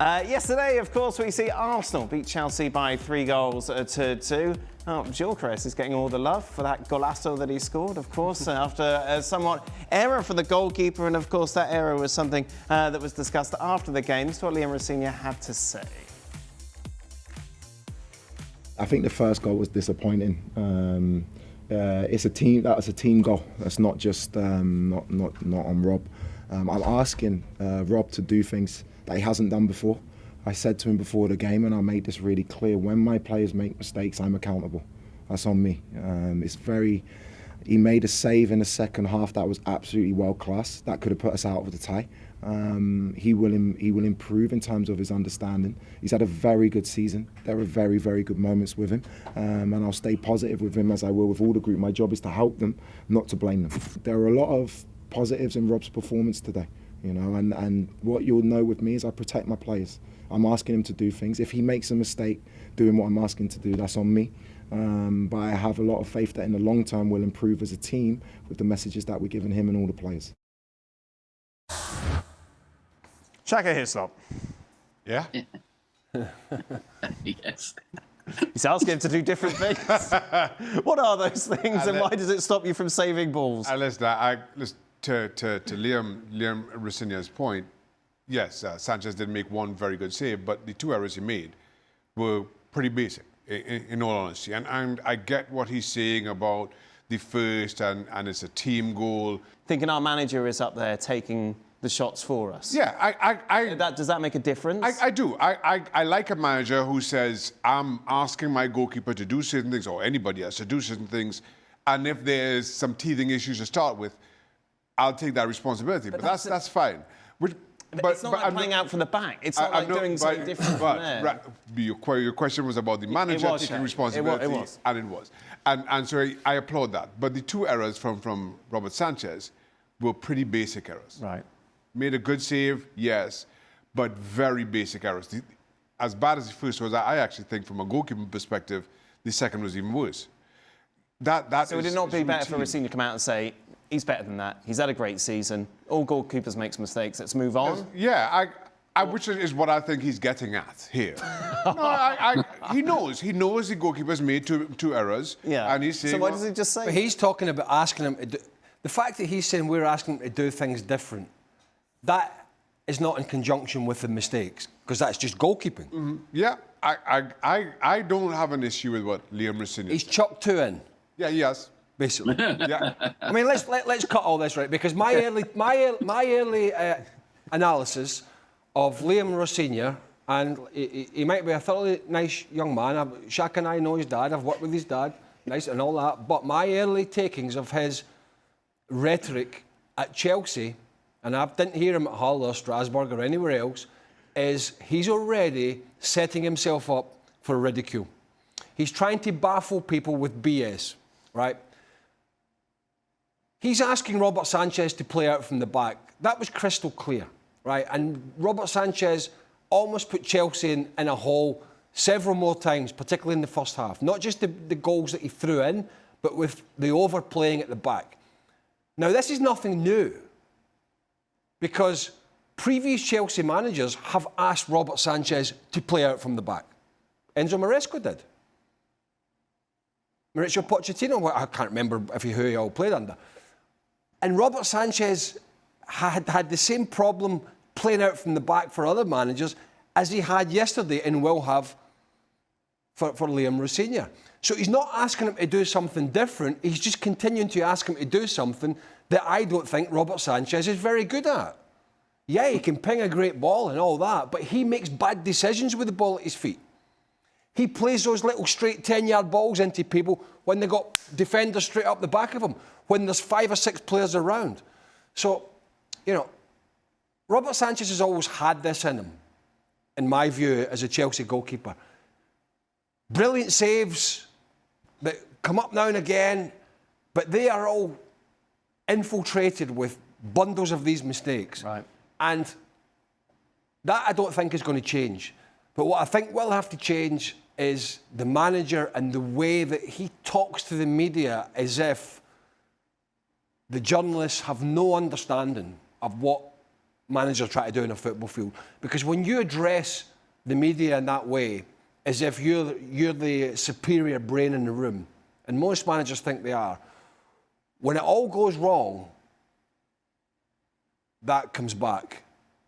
Yesterday, of course, we see Arsenal beat Chelsea by 3-2. Oh, Gyökeres is getting all the love for that golazo that he scored, of course, after a somewhat error for the goalkeeper. And, of course, that error was something that was discussed after the game. This is what Liam Rosenior had to say. I think the first goal was disappointing. It's a team. That was a team goal. That's not just not on Rob. I'm asking Rob to do things that he hasn't done before. I said to him before the game, and I made this really clear: when my players make mistakes, I'm accountable. That's on me. He made a save in the second half that was absolutely world class. That could have put us out of the tie. He will improve in terms of his understanding. He's had a very good season. There are very, very good moments with him, and I'll stay positive with him as I will with all the group. My job is to help them, not to blame them. There are a lot of positives in Rob's performance today, and what you'll know with me is I protect my players. I'm asking him to do things. If he makes a mistake doing what I'm asking to do, that's on me. But I have a lot of faith that in the long term we'll improve as a team with the messages that we're giving him and all the players. Shaka Hislop. Yeah? Yes. He's asking him to do different things. What are those things, and why does it stop you from saving balls? To Liam Rosenior's point, yes, Sanchez did make one very good save, but the two errors he made were pretty basic, in all honesty. And I get what he's saying about the first, and it's a team goal. Thinking our manager is up there taking the shots for us. Yeah, does that make a difference? I do. I like a manager who says, I'm asking my goalkeeper to do certain things, or anybody else to do certain things, and if there's some teething issues to start with, I'll take that responsibility. But that's fine. But it's not like playing out from the back. It's not like doing something different from there. Right, your question was about the manager taking responsibility. It was. And it was. And so I applaud that. But the two errors from Robert Sanchez were pretty basic errors. Right. Made a good save, yes, but very basic errors. As bad as the first was, I actually think from a goalkeeping perspective, the second was even worse. So would it not be better for Rosenior to come out and say, he's better than that, he's had a great season, all goalkeepers make mistakes, let's move on? Yeah, which is what I think he's getting at here. He knows the goalkeeper's made two errors. Yeah. And he's saying, so why does he just say? But he's talking about asking him to do, the fact that he's saying we're asking him to do things different, that is not in conjunction with the mistakes, because that's just goalkeeping. Mm-hmm. Yeah, I don't have an issue with what Liam Rosenior He's said. chucked two in. Yeah, yes. Basically. Yeah. I mean, let's cut all this right, because my early analysis of Liam Rosenior, and he might be a thoroughly nice young man. Shaka and I know his dad. I've worked with his dad, nice and all that. But my early takings of his rhetoric at Chelsea, and I didn't hear him at Hull or Strasbourg or anywhere else, is he's already setting himself up for ridicule. He's trying to baffle people with BS, right? He's asking Robert Sanchez to play out from the back. That was crystal clear, right? And Robert Sanchez almost put Chelsea in a hole several more times, particularly in the first half. Not just the goals that he threw in, but with the overplaying at the back. Now, this is nothing new, because previous Chelsea managers have asked Robert Sanchez to play out from the back. Enzo Maresca did. Mauricio Pochettino, I can't remember who he all played under. And Robert Sanchez had the same problem playing out from the back for other managers as he had yesterday and will have for Liam Rosenior. So he's not asking him to do something different. He's just continuing to ask him to do something that I don't think Robert Sanchez is very good at. Yeah, he can ping a great ball and all that, but he makes bad decisions with the ball at his feet. He plays those little straight 10-yard balls into people when they got defenders straight up the back of him, when there's 5 or 6 players around. So, Robert Sanchez has always had this in him, in my view, as a Chelsea goalkeeper. Brilliant saves that come up now and again, but they are all infiltrated with bundles of these mistakes. Right. And that I don't think is going to change. But what I think will have to change is the manager and the way that he talks to the media as if the journalists have no understanding of what managers try to do in a football field. Because when you address the media in that way, as if you're the superior brain in the room, and most managers think they are, when it all goes wrong, that comes back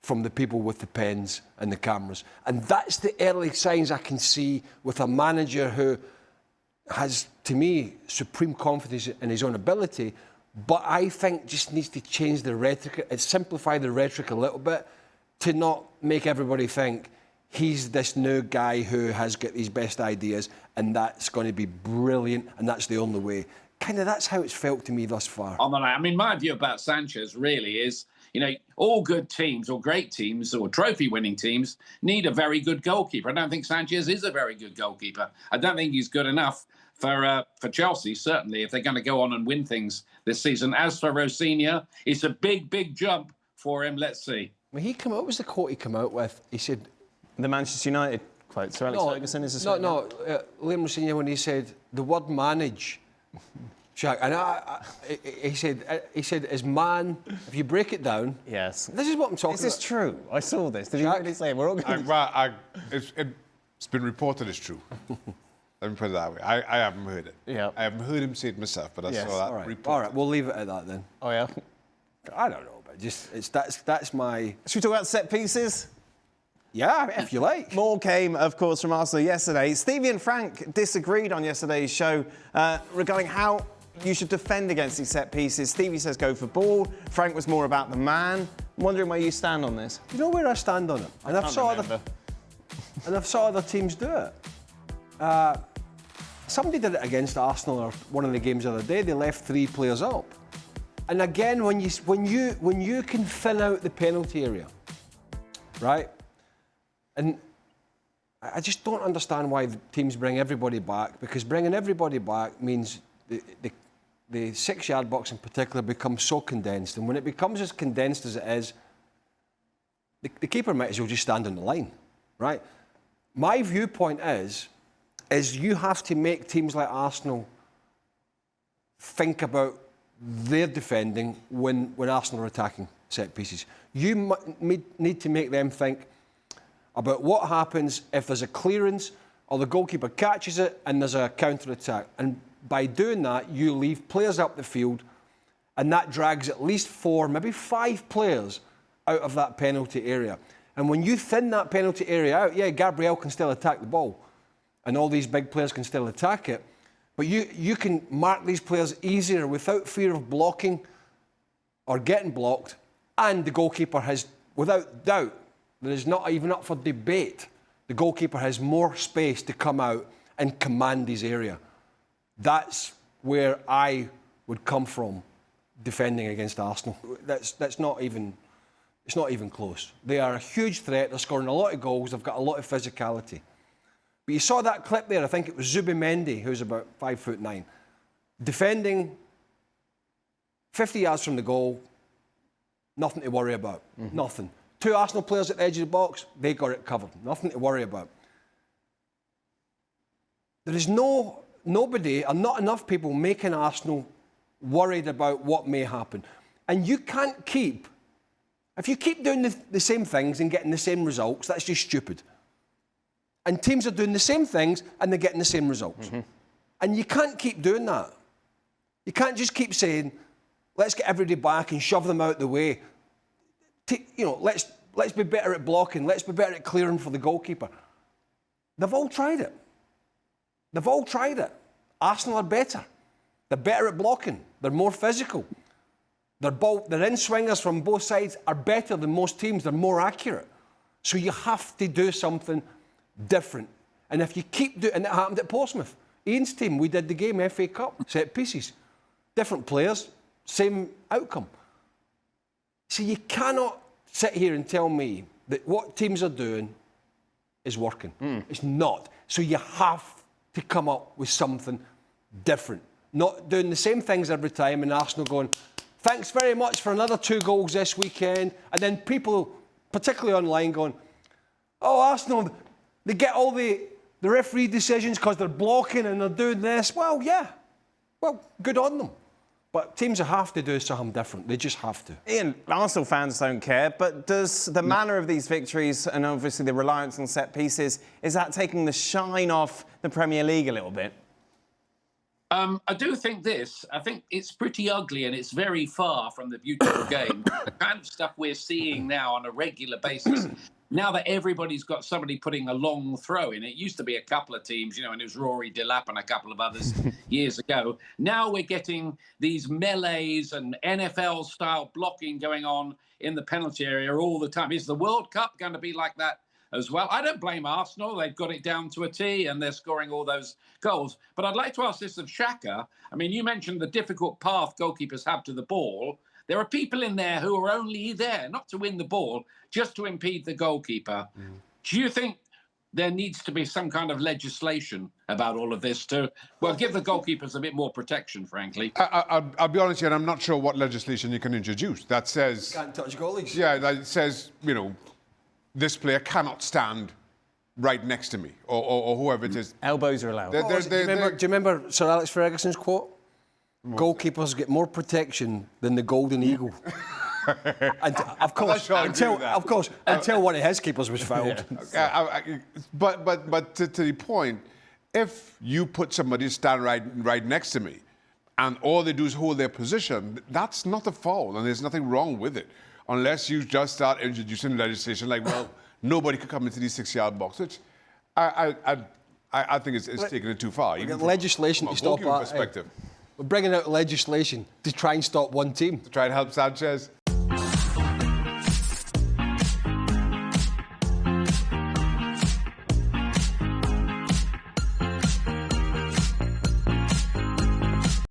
from the people with the pens and the cameras. And that's the early signs I can see with a manager who has, to me, supreme confidence in his own ability, but I think just needs to change the rhetoric, simplify the rhetoric a little bit to not make everybody think he's this new guy who has got these best ideas and that's going to be brilliant and that's the only way. Kind of that's how it's felt to me thus far. I mean, my view about Sanchez really is, you know, all good teams or great teams or trophy-winning teams need a very good goalkeeper. I don't think Sanchez is a very good goalkeeper. I don't think he's good enough for Chelsea, certainly, if they're going to go on and win things this season. As for Rosenior, it's a big, big jump for him. Let's see. When he came out, what was the quote he came out with? He said... The Manchester United quote. Sir Alex Ferguson is a... Liam Rosenior, when he said the word manage... Shaka, and he said, as man, if you break it down... Yes. This is what I'm talking about. Is this true? I saw this. Did you really say? We're all going it's been reported as true. Let me put it that way. I haven't heard it. Yeah. I haven't heard him say it myself, but I saw that report. All right, we'll leave it at that then. Oh, yeah? I don't know, but that's my... Should we talk about set pieces? Yeah, if you like. More came, of course, from Arsenal yesterday. Stevie and Frank disagreed on yesterday's show regarding how you should defend against these set pieces. Stevie says go for ball. Frank was more about the man. I'm wondering where you stand on this. You know where I stand on it? And I've saw other teams do it. Somebody did it against Arsenal or one of the games the other day. They left 3 players up. And again, when you can fill out the penalty area, right? And I just don't understand why the teams bring everybody back, because bringing everybody back means the 6-yard box in particular becomes so condensed. And when it becomes as condensed as it is, the keeper might as well just stand on the line, right? My viewpoint is you have to make teams like Arsenal think about their defending when Arsenal are attacking set pieces. You need to make them think about what happens if there's a clearance or the goalkeeper catches it and there's a counter-attack. And by doing that, you leave players up the field and that drags at least 4, maybe 5 players out of that penalty area. And when you thin that penalty area out, yeah, Gabriel can still attack the ball and all these big players can still attack it, but you can mark these players easier without fear of blocking or getting blocked, and the goalkeeper has, without doubt, that is not even up for debate, the goalkeeper has more space to come out and command his area. That's where I would come from defending against Arsenal. That's not even, it's not even close. They are a huge threat. They're scoring a lot of goals. They've got a lot of physicality. But you saw that clip there. I think it was Zubimendi, who's about 5'9", defending 50 yards from the goal. Nothing to worry about. Mm-hmm. Nothing. 2 Arsenal players at the edge of the box, they got it covered. Nothing to worry about. There is nobody, and not enough people, making Arsenal worried about what may happen. And you can't keep, if you keep doing the same things and getting the same results, that's just stupid. And teams are doing the same things and they're getting the same results. Mm-hmm. And you can't keep doing that. You can't just keep saying, let's get everybody back and shove them out the way. Let's be better at blocking. Let's be better at clearing for the goalkeeper. They've all tried it. They've all tried it. Arsenal are better. They're better at blocking. They're more physical. Their in-swingers from both sides are better than most teams. They're more accurate. So you have to do something different. And if you keep doing, and it happened at Portsmouth. Ian's team, we did the game, FA Cup, set pieces. Different players, same outcome. So you cannot sit here and tell me that what teams are doing is working. It's not. So you have to come up with something different. Not doing the same things every time and Arsenal going, thanks very much for another 2 goals this weekend. And then people, particularly online, going, oh, Arsenal, they get all the referee decisions because they're blocking and they're doing this. Well, yeah. Well, good on them. But teams have to do something different. They just have to. Ian, Arsenal fans don't care, but does the manner of these victories and obviously the reliance on set pieces, is that taking the shine off the Premier League a little bit? I do think this. I think it's pretty ugly and it's very far from the beautiful game. The kind of stuff we're seeing now on a regular basis. Now that everybody's got somebody putting a long throw in, it used to be a couple of teams, you know, and it was Rory Delap and a couple of others years ago. Now we're getting these melees and NFL-style blocking going on in the penalty area all the time. Is the World Cup going to be like that as well? I don't blame Arsenal. They've got it down to a T and they're scoring all those goals. But I'd like to ask this of Shaka. I mean, you mentioned the difficult path goalkeepers have to the ball. There are people in there who are only there not to win the ball, just to impede the goalkeeper. Do you think there needs to be some kind of legislation about all of this to, well, give the goalkeepers a bit more protection, frankly? I'll be honest here, I'm not sure what legislation you can introduce that says... Can't touch goalies. Yeah, that says, you know, this player cannot stand right next to me, or whoever it is. Elbows are allowed. Do you remember Sir Alex Ferguson's quote? Goalkeepers get more protection than the golden eagle. And of course, until one of his keepers was fouled. But to the point, if you put somebody to stand right next to me, and all they do is hold their position, that's not a foul, and there's nothing wrong with it, unless you just start introducing legislation like, well, nobody could come into the 6-yard box, which I think it's taking it too far. Even from legislation a to stop goalkeeper perspective. We're bringing out legislation to try and stop one team. To try and help Sánchez.